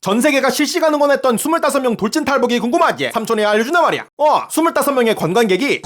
전 세계가 실시간 응원했던 25명 돌진 탈북이 궁금하지? 삼촌이 알려준단 말이야. 25명의 관광객이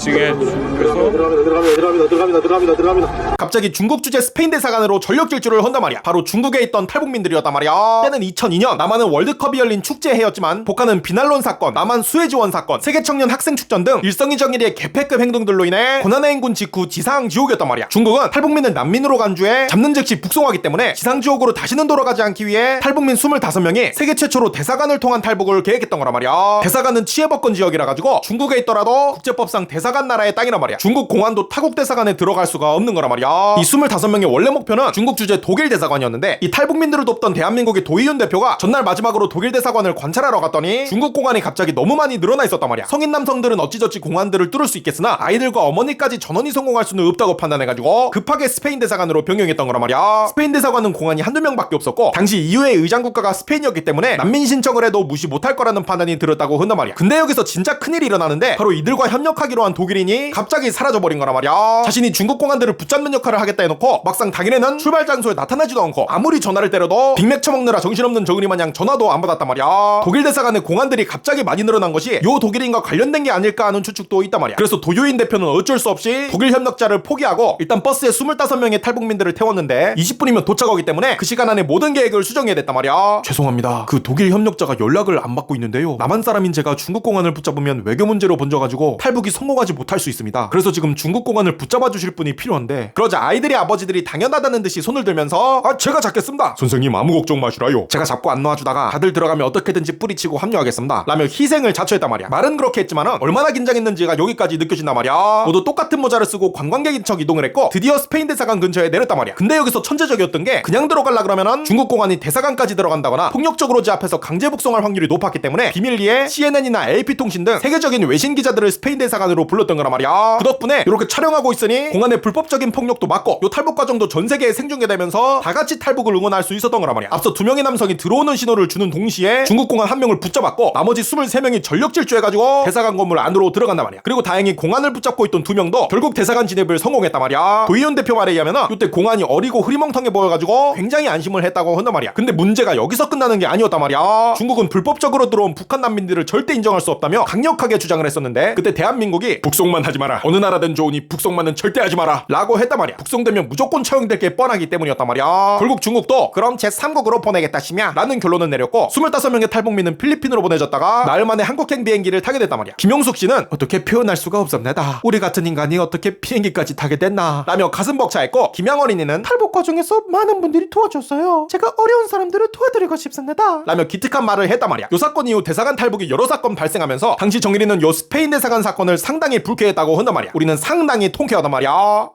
들어갑니다. 갑자기 중국 주재 스페인 대사관으로 전력 질주를 한단 말이야. 바로 중국에 있던 탈북민들이었단 말이야. 때는 2002년 남한은 월드컵이 열린 축제해였지만 북한은 비난론 사건, 남한 수혜지원 사건, 세계 청년 학생 축전 등 일성이 정일의 개패급 행동들로 인해 고난의 행군 직후 지상 지옥이었단 말이야. 중국은 탈북민을 난민으로 간주해 잡는 즉시 북송하기 때문에 지상 지옥으로 다시는 돌아가지 않기 위해 탈북민 25명이 세계 최초로 대사관을 통한 탈북을 계획했던 거란 말이야. 대사관은 치해법권 지역이라 가지고 중국에 있더라도 국제법상 대사관 나라의 땅이란 말이야. 중국 공안도 타국 대사관에 들어갈 수가 없는 거란 말이야. 이 25명의 원래 목표는 중국 주재 독일 대사관이었는데 이 탈북민들을 돕던 대한민국의 도의윤 대표가 전날 마지막으로 독일 대사관을 관찰하러 갔더니 중국 공안이 갑자기 너무 많이 늘어나 있었단 말이야. 성인 남성들은 어찌저찌 공안들을 뚫을 수 있겠으나 아이들과 어머니까지 전원이 성공할 수는 없다고 판단해가지고 급하게 스페인 대사관으로 변경했던 거란 말이야. 스페인 대사관은 공안이 한두 명밖에 없었고 당시 EU의 의장 국가가 스페인이었기 때문에 난민 신청을 해도 무시 못할 거라는 판단이 들었다고 한단 말이야. 근데 여기서 진짜 큰일이 일어나는데 바로 이들과 협력하기로 한 독일인이 갑자기 사라져버린 거란 말이야. 자신이 중국 공안들을 붙잡는 역할을 하겠다 해놓고 막상 당일에는 출발 장소에 나타나지도 않고 아무리 전화를 때려도 빅맥 처먹느라 정신없는 정은이 마냥 전화도 안 받았단 말이야. 독일 대사관의 공안들이 갑자기 많이 늘어난 것이 요 독일인과 관련된 게 아닐까 하는 추측도 있단 말이야. 그래서 도요인 대표는 어쩔 수 없이 독일 협력자를 포기하고 일단 버스에 25명의 탈북민들을 태웠는데 20분이면 도착하기 때문에 그 시간 안에 모든 계획을 수정해야 됐단 말이야. 죄송합니다. 그 독일 협력자가 연락을 안 받고 있는데요. 남한 사람인 제가 중국 공안을 붙잡으면 외교 문제로 번져가지고 탈북이 성공하지 못할 수 있습니다. 그래서 지금 중국 공안을 붙잡아 주실 분이 필요한데. 그러자 아이들의 아버지들이 당연하다는 듯이 손을 들면서 제가 잡겠습니다. 선생님 아무 걱정 마시라요. 제가 잡고 안 놓아주다가 다들 들어가면 어떻게든지 뿌리치고 합류하겠습니다. 라며 희생을 자처했단 말이야. 말은 그렇게 했지만은 얼마나 긴장했는지가 여기까지 느껴진단 말이야. 모두 똑같은 모자를 쓰고 관광객인 척 이동을 했고 드디어 스페인 대사관 근처에 내렸단 말이야. 근데 여기서 천재적이었던 게 그냥 들어가려 그러면은 중국 공안이 대사관까지 들어간다거나 폭력적으로 제압해서 강제 북송할 확률이 높았기 때문에 비밀리에 CNN이나 AP통신 등 세계적인 외신 기자들을 스페인 대사관으로 불렀던 거란 말이야. 그 덕분에 이렇게 촬영하고 있으니 공안의 불법적인 폭력도 막고 요 탈북 과정도 전 세계에 생중계되면서 다 같이 탈북을 응원할 수 있었던 거란 말이야. 앞서 2명의 남성이 들어오는 신호를 주는 동시에 중국 공안 1명을 붙잡았고 나머지 23명이 전력 질주해가지고 대사관 건물 안으로 들어간단 말이야. 그리고 다행히 공안을 붙잡고 있던 2명도 결국 대사관 진입을 성공했단 말이야. 도의원 대표 말에 의하면은 이때 공안이 어리고 흐리멍텅해 보여가지고 굉장히 안심을 했다고 한단 말이야. 근데 문제가 여기서 끝나는 게 아니었단 말이야. 중국은 불법적으로 들어온 북한 난민들을 절대 인정할 수 없다며 강력하게 주장을 했었는데 그때 대한민국이 북송만 하지 마라. 어느 나라든 좋으니 북송만은 절대 하지 마라. 라고 했단 말이야. 북송되면 무조건 처형될 게 뻔하기 때문이었단 말이야. 결국 중국도 그럼 제3국으로 보내겠다 시냐 라는 결론을 내렸고 25명의 탈북민은 필리핀으로 보내졌다가 나흘 만에 한국행 비행기를 타게 됐단 말이야. 김용숙 씨는 어떻게 표현할 수가 없었나다. 우리 같은 인간이 어떻게 비행기까지 타게 됐나 라며 가슴 벅차했고 김양 어린이는 탈북 과정에서 많은 분들이 도와줬어요. 제가 어려운 사람들을 도와드리고 싶습니다 라며 기특한 말을 했단 말이야. 요 사건 이후 대사관 탈북이 여러 사건 발생하면서 당시 정일이는 요 스페인 대사관 사건을 상당히 불쾌했다고 한단 말이야. 우리는 상당히 통쾌하단 말이야.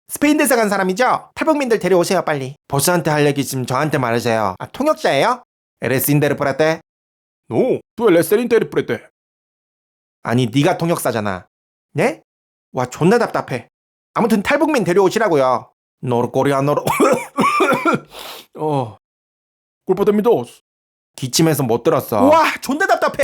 스페인 대사관 사람이죠? 탈북민들 데려오세요 빨리. 보스한테 할 얘기 있으면 저한테 말하세요. 통역자예요? 에레스 인데르프레테? 노, tú eres el intérprete. 아니 네가 통역사잖아. 네? 와 존나 답답해. 아무튼 탈북민 데려오시라고요. 노르코리아노로 꿀뽀됩니다. 기침해서 못 들었어. 와 존나 답답해.